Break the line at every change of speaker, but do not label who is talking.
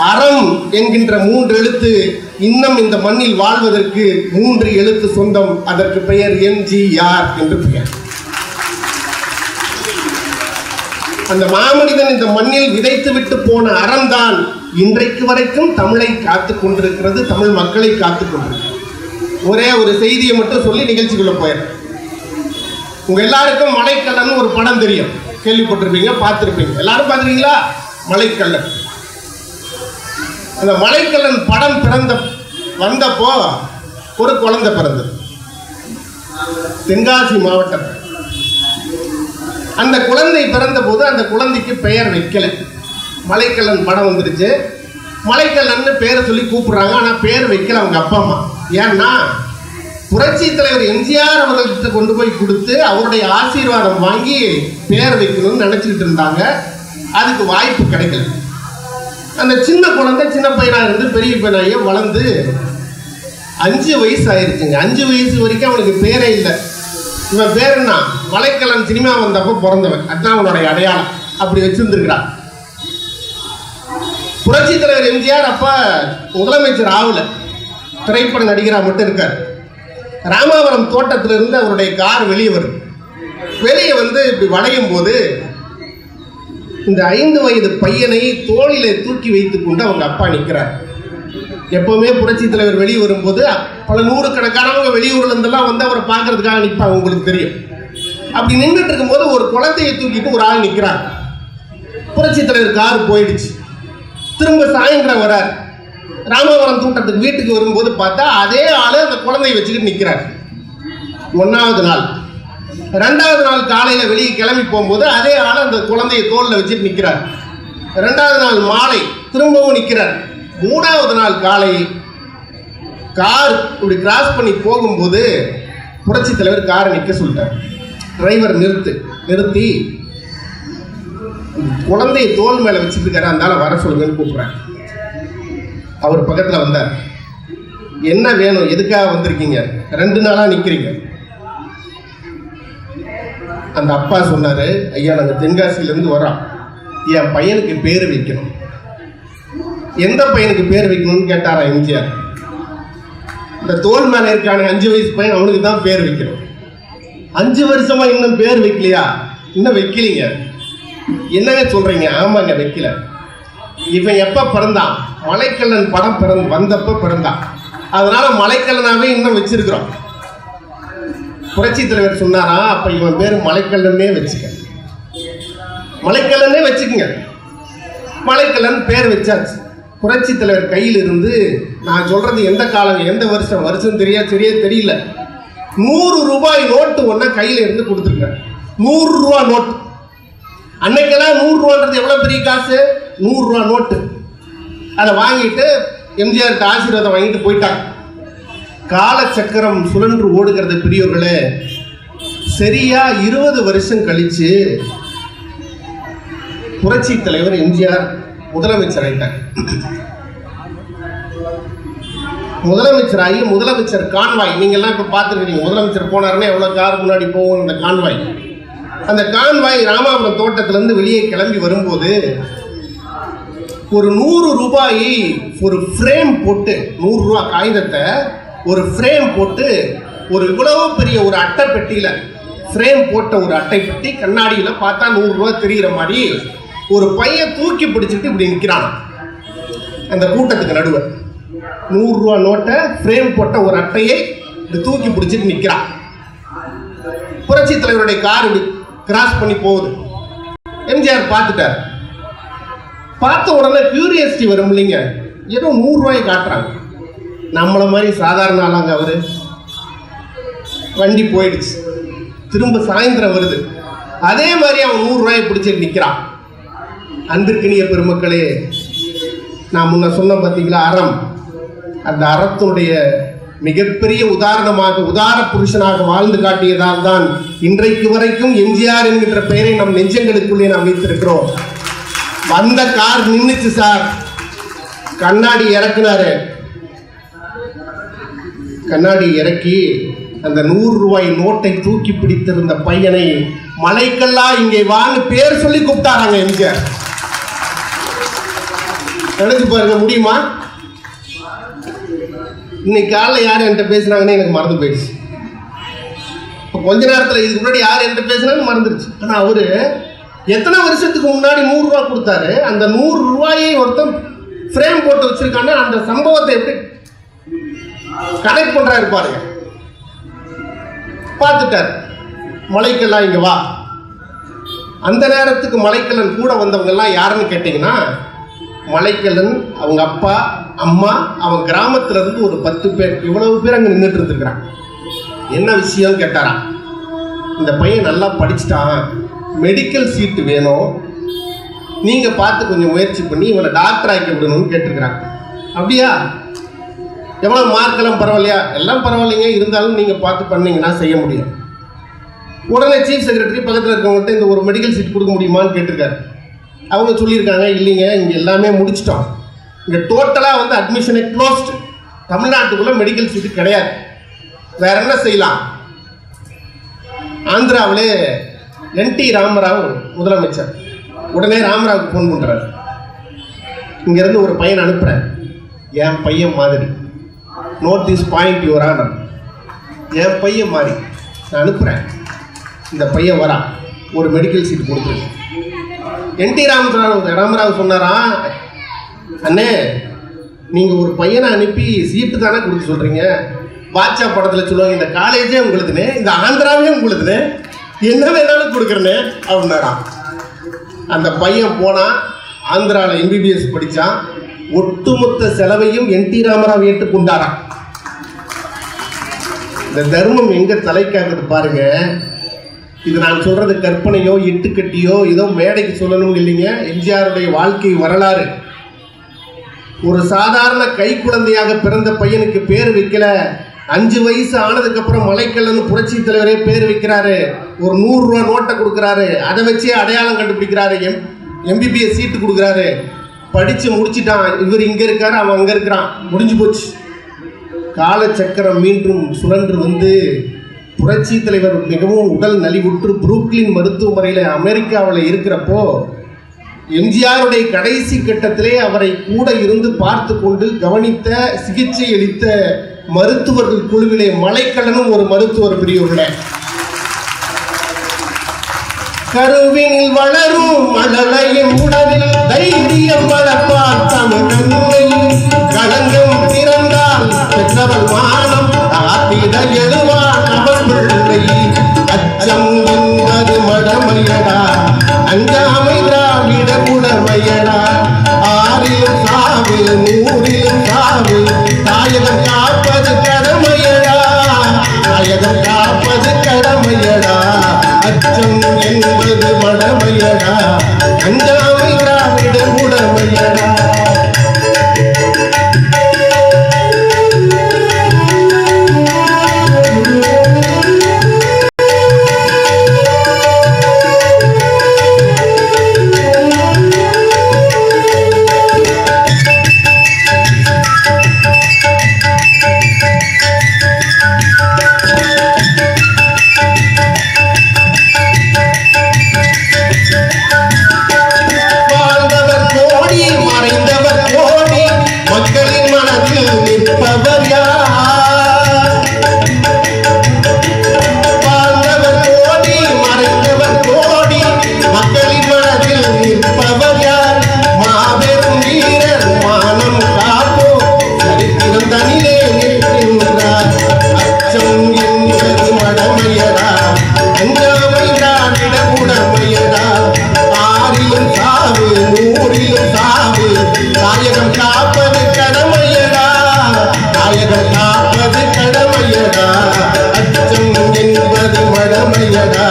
அறம் என்கின்ற 3 எழுத்து இன்னும் இந்த மண்ணில் வாழ்வதற்கு 3 எழுத்து சொந்தம். அதற்கு பெயர் எம்ஜிஆர் என்று பெயர். அந்த மாமனிதன் இந்த மண்ணில் விதைத்து விட்டு போன அறம்தான் இன்றைக்கு வரைக்கும் தமிழை காத்துக் கொண்டிருக்கிறது, தமிழ் மக்களை காத்துக் கொண்டிருக்கிறது. ஒரே ஒரு செய்தியை மட்டும் சொல்லி நிகழ்ச்சிக்குள்ள போயிடுறேன். உங்க எல்லாருக்கும் மலைக்கல்லன் ஒரு படம் தெரியும், கேள்விப்பட்டிருப்பீங்க, பார்த்திருப்பீங்க. எல்லாரும் பார்த்துருக்கீங்களா? மலைக்கல்லன். அந்த மலைக்கல்லன் படம் வந்தப்போ ஒரு குழந்தை பிறந்தது, தென்காசி மாவட்டம். அந்த குழந்தை பிறந்த போது அந்த குழந்தைக்கு பெயர் வைக்கல. மலைக்கல்லன் படம் வந்துருச்சு, மலைக்கல்லன் பேரை சொல்லி கூப்பிடுறாங்க, ஆனா பேர் வைக்கல அவங்க அப்பா அம்மா. ஏன்னா புரட்சி தலைவர் எம்ஜிஆர் அவர்கள்ட்ட கொண்டு போய் கொடுத்து அவருடைய ஆசீர்வாதம் வாங்கி பேர் வைக்கணும்னு நினைச்சிட்டு இருந்தாங்க. அதுக்கு வாய்ப்பு கிடைக்கல. அந்த சின்ன குழந்தை சின்ன பையனா இருந்து பெரிய பையனாக வளர்ந்து 5 வயசு ஆயிருச்சுங்க. 5 வயசு வரைக்கும் அவனுக்கு பேரே இல்லை. இவன் பேர் என்ன? மலைக்கல்லன் சினிமா வந்தப்போ பிறந்தவன், அதுதான் அவனுடைய அடையாளம். அப்படி வச்சிருந்துருக்கிறான். புரட்சி தலைவர் எம்ஜிஆர் அப்ப முதலமைச்சர் ஆகல, திரைப்பட நடிகராக மட்டும் இருக்கார். ராமாவரம் தோட்டத்திலிருந்து அவருடைய கார் வெளியே வரும். வெளியே வந்து இப்படி வளையும் போது இந்த 5 வயது பையனை தோளிலே தூக்கி வைத்துக் கொண்டு அவங்க அப்பா நிற்கிறார். எப்பவுமே புரட்சி தலைவர் வெளியே வரும்போது பல நூறுக்கணக்கானவங்க வெளியூர்ல இருந்தெல்லாம் வந்து அவரை பார்க்கறதுக்காக நிற்பாங்க, உங்களுக்கு தெரியும். அப்படி நின்றுட்டு இருக்கும்போது ஒரு குழந்தையை தூக்கிட்டு ஒரு ஆள் நிற்கிறார். புரட்சி தலைவர் கார் போயிடுச்சு. திரும்ப சாயந்தரம் வரார். ராமவரம் தோட்டத்துக்கு வீட்டுக்கு வரும்போது பார்த்தா அதே ஆளு அந்த குழந்தையை வச்சுக்கிட்டு நிற்கிறார். 1வது நாள். 2வது நாள் காலையில வெளியே கிளம்பி போகும்போது அதே ஆளு அந்த குழந்தையை தோல்ல வச்சுட்டு நிற்கிறார். 2வது நாள் மாலை திரும்பவும் நிற்கிறார். 3வது நாள் காலை கார் இப்படி கிராஸ் பண்ணி போகும்போது புரட்சி தலைவர் காரை நிற்க சொல்லிட்டார். டிரைவர் நிறுத்தி குழந்தையை தோல் மேல வச்சுட்டு இருக்காரு, அதனால வர சொல்லுங்கன்னு கூப்பிடுறாரு. அவர் பக்கத்துல வந்தார். என்ன வேணும், எதுக்காக வந்திருக்கீங்க, 2 நாளா நிக்கிறீங்க? அந்த அப்பா சொன்னாரு, ஐயா நாங்க தென்காசியில இருந்து வரோம், என் பையனுக்கு பேர் வைக்கணும். எந்த பையனுக்கு பேர் வைக்கணும்னு கேட்டாரா எம்ஜிஆர். இந்த தோல் மேல இருக்கான 5 வயசு பையன், அவனுக்கு தான் பேர் வைக்கணும். 5 வருஷமா இன்னும் பேர் வைக்கலையா? இன்னும் வைக்கலீங்க. என்னங்க சொல்றீங்க? ஆமாங்க வைக்கல. இவன் எப்ப பிறந்தான்? மலைக்கல்லன் படம் வந்தப்ப பிறந்தான். அதனால மலைக்கல்லனாவே இன்னும் வச்சிருக்கிறோம். புரட்சி தலைவர் சொன்னாரா, அப்ப இவன் பேர் மலைக்கல்லனே வச்சுக்க, மலைக்கல்லனே வச்சுக்கங்க. மலைக்கல்லன் பேர் வச்சாச்சு. புரட்சி தலைவர் கையில் இருந்து, நான் சொல்றது எந்த காலம் எந்த வருஷம் தெரியல, 100 ரூபாய் நோட்டு ஒன்ன கையில இருந்து கொடுத்துருக்காரு. 100 ரூபா நோட்டு. அன்னைக்கெல்லாம் 100 ரூபான்றது எவ்வளவு பெரிய காசு? 100 ரூபா நோட்டு. அதை வாங்கிட்டு எம்ஜிஆர் ஆசீர்வாதம் வாங்கிட்டு போயிட்டாங்க. காலச்சக்கரம் சுழன்று ஓடுகிறது பெரியவர்களே. சரியா 20 வருஷம் கழிச்சு புரட்சி தலைவர் எம்ஜிஆர் முதலமைச்சர் ஆயிட்டாங்க. முதலமைச்சராகி முதலமைச்சர் கான்வாய், நீங்க எல்லாம் இப்ப பார்த்துருக்கீங்க, முதலமைச்சர் போனாருன்னா எவ்வளவு கார் முன்னாடி போகும் அந்த கான்வாய். அந்த கான்வாய் ராமாபுரம் தோட்டத்திலிருந்து வெளியே கிளம்பி வரும்போது ஒரு 100 ரூபாயை ஒரு ஃப்ரேம் போட்டு, 100 ரூபா காகிதத்தை ஒரு ஃப்ரேம் போட்டு, ஒரு இவ்வளவு பெரிய ஒரு அட்டை பெட்டியில ஃப்ரேம் போட்ட ஒரு அட்டை பெட்டி, கண்ணாடியில பார்த்தா 100 ரூபா தெரிகிற மாதிரி ஒரு பையன் தூக்கி பிடிச்சிட்டு இப்படி நிற்கிறான் அந்த கூட்டத்துக்கு நடுவர். 100 ரூபா நோட்டை ஃப்ரேம் போட்ட ஒரு அட்டையை தூக்கி பிடிச்சிட்டு நிற்கிறான். புரட்சி தலைவருடைய கார் இப்படி கிராஸ் பண்ணி போகுது. எம்ஜிஆர் பார்த்துட்டார். பார்த்த உடனே கியூரியாசிட்டி வரும் இல்லைங்க, ஏதோ 100 ரூபாயை காட்டுறாங்க. நம்மள மாதிரி சாதாரண ஆளாங்க அவரு. வண்டி போயிடுச்சு. திரும்ப சாயந்தரம் வருது. அதே மாதிரி அவன் 100 ரூபாயை பிடிச்சிட்டு நிற்கிறான். அன்பிற்கினிய பெருமக்களே, நான் முன்ன சொன்ன பார்த்தீங்களா அறம், அந்த அறத்தினுடைய மிகப்பெரிய உதார புருஷனாக வாழ்ந்து காட்டியதால் தான் இன்றைக்கு வரைக்கும் எம்ஜிஆர் என்கின்ற பெயரை நம் நெஞ்சங்களுக்குள்ளே நாம் வைத்திருக்கிறோம். வந்த கார் நின்னுச்சு சார், கண்ணாடி இறக்குனாரு. கண்ணாடி இறக்கி அந்த 100 ரூபாய் நோட்டை தூக்கி பிடித்திருந்த பையனை மலைக்கல்லா இங்கே வான்னு பேர் சொல்லி கூப்பிட்டாராங்க எம்ஜிஆர். நினைச்சு பாருங்க, முடியுமா? இன்னைக்கு காலைல யார் என்கிட்ட பேசினாங்கன்னு எனக்கு மறந்து போயிடுச்சு. இப்போ கொஞ்ச நேரத்தில் இதுக்கு முன்னாடி யார் என்கிட்ட பேசினாங்கன்னு மறந்துடுச்சு. ஆனால் அவரு எத்தனை வருஷத்துக்கு முன்னாடி 100 ரூபா கொடுத்தாரு, அந்த 100 ரூபாயை ஒருத்தன் ஃப்ரேம் போட்டு வச்சிருக்காங்கன்னா அந்த சம்பவத்தை எப்படி கனெக்ட் பண்றாரு பாருங்க. பார்த்துட்டார், மலைக்கெல்லாம் இங்க வா. அந்த நேரத்துக்கு மலைக்கல்லன் கூட வந்தவங்க எல்லாம் யாருன்னு கேட்டீங்கன்னா, மலைக்கல்லன் அவங்க அப்பா அம்மா அவன் கிராமத்துல இருந்து ஒரு 10 பேர், இவ்வளவு பேர் அங்க நின்றுட்டு இருந்துக்கிறான். என்ன விஷயம் கேட்டாரா, இந்த பையன் நல்லா படிச்சுட்டான், மெடிக்கல் சீட்டு வேணும், நீங்க பார்த்து கொஞ்சம் முயற்சி பண்ணி இவனை டாக்டர் ஆக்கி விடணும்னு கேட்டிருக்கிறாங்க. அப்படியா, எவ்வளவு மார்க்கெல்லாம் பரவாயில்லையா? எல்லாம் பரவாயில்லைங்க, இருந்தாலும் நீங்க பார்த்து பண்ணீங்கன்னா செய்ய முடியும். உடனே சீஃப் செக்ரட்டரி பக்கத்தில் இருக்கவங்கள்ட்ட இந்த ஒரு மெடிக்கல் சீட் கொடுக்க முடியுமான்னு கேட்டிருக்காரு. அவங்க சொல்லியிருக்காங்க, இல்லைங்க இங்கே எல்லாமே முடிச்சிட்டோம், இங்கே டோட்டலாக அட்மிஷனை க்ளோஸ்டு, தமிழ்நாட்டுக்குள்ளே மெடிக்கல் சீட்டு கிடையாது, வேற என்ன செய்யலாம்? ஆந்திராவிலே என்டி ராமராவ் முதலமைச்சர். உடனே ராமராவுக்கு ஃபோன் பண்ணுறாரு, இங்கேருந்து ஒரு பையனை அனுப்புகிறேன், என் பையன் மாதிரி, note this point your honour, என் பையன் மாதிரி நான் அனுப்புகிறேன், இந்த பையன் வரா, ஒரு மெடிக்கல் சீட் கொடுத்துருக்கு. என்டி ராமராவ் சொன்னாரா, அண்ணே நீங்கள் ஒரு பையனை அனுப்பி சீட்டு தானே கொடுக்க சொல்கிறீங்க, பாட்சா படத்தில் சொல்லுவாங்க இந்த காலேஜே உங்களுதுன்னு, இந்த ஆந்திராவே உங்களுதுன்னு, என்ன வேணாலும் கொடுக்குறேன்னு அப்படின்னாராம். அந்த பையன் போனால் ஆந்திராவில் MBBS படித்தான், ஒட்டுமொத்த செலவையும் என்டி ராமராவ் ஏற்றுக்கொண்டாராம். இந்த தர்மம் எங்க தலைக்காக்குது பாருங்க. இது நான் சொல்றது கற்பனையோ இட்டுக்கட்டியோ ஏதோ மேடைக்கு சொல்லணும் இல்லைங்க. எம்ஜிஆருடைய வாழ்க்கை வரலாறு. ஒரு சாதாரண கை குழந்தையாக பிறந்த பையனுக்கு பேர் வைக்கல, 5 வயசு ஆனதுக்கு அப்புறம் மலைக்கல்லன்னு புரட்சி தலைவரே பேர் வைக்கிறாரு. ஒரு 100 ரூபா நோட்டை கொடுக்குறாரு, அதை வச்சே அடையாளம் கண்டுபிடிக்கிறாரு. MBBS சீட்டு கொடுக்குறாரு. படிச்சு முடிச்சுட்டான். இவர் இங்க இருக்காரு, அவன் அங்க இருக்கிறான். முடிஞ்சு போச்சு. காலச்சக்கரம் மீண்டும் சுழன்று வந்து புரட்சி தலைவர் மிகவும் உடல் நலிவுற்று புரூக்ளின் மருத்துவமனையில் அமெரிக்காவில் இருக்கிறப்போ எம்ஜிஆருடைய கடைசி கட்டத்திலே அவரை கூட இருந்து பார்த்து கொண்டு கவனித்த சிகிச்சை அளித்த மருத்துவர்கள் குழுவிலே மலைக்கல்லனும் ஒரு மருத்துவர் பிரிவுள்ள. கருவினில் வளரும் மழலையின் உடலில் தைரியம் வளர்ப்பார் தமிழ் களங்கம் திறந்தால் பெற்றவள் மானம் ஆத்திட எழுவான் அவள் பிள்ளை. அச்சம் என்பது மடமையடா, அஞ்சாமை திராவிட குடமையடா. 6 சாவு 100 சாவு, தாயகம் காப்பது கடமையடா, தாயகம் காப்பது கடமையடா. அச்சம் என்பது மடமையடா, அஞ்சாமை திராவிட குடமையடா. அச்சம் என்பது மடமையடா,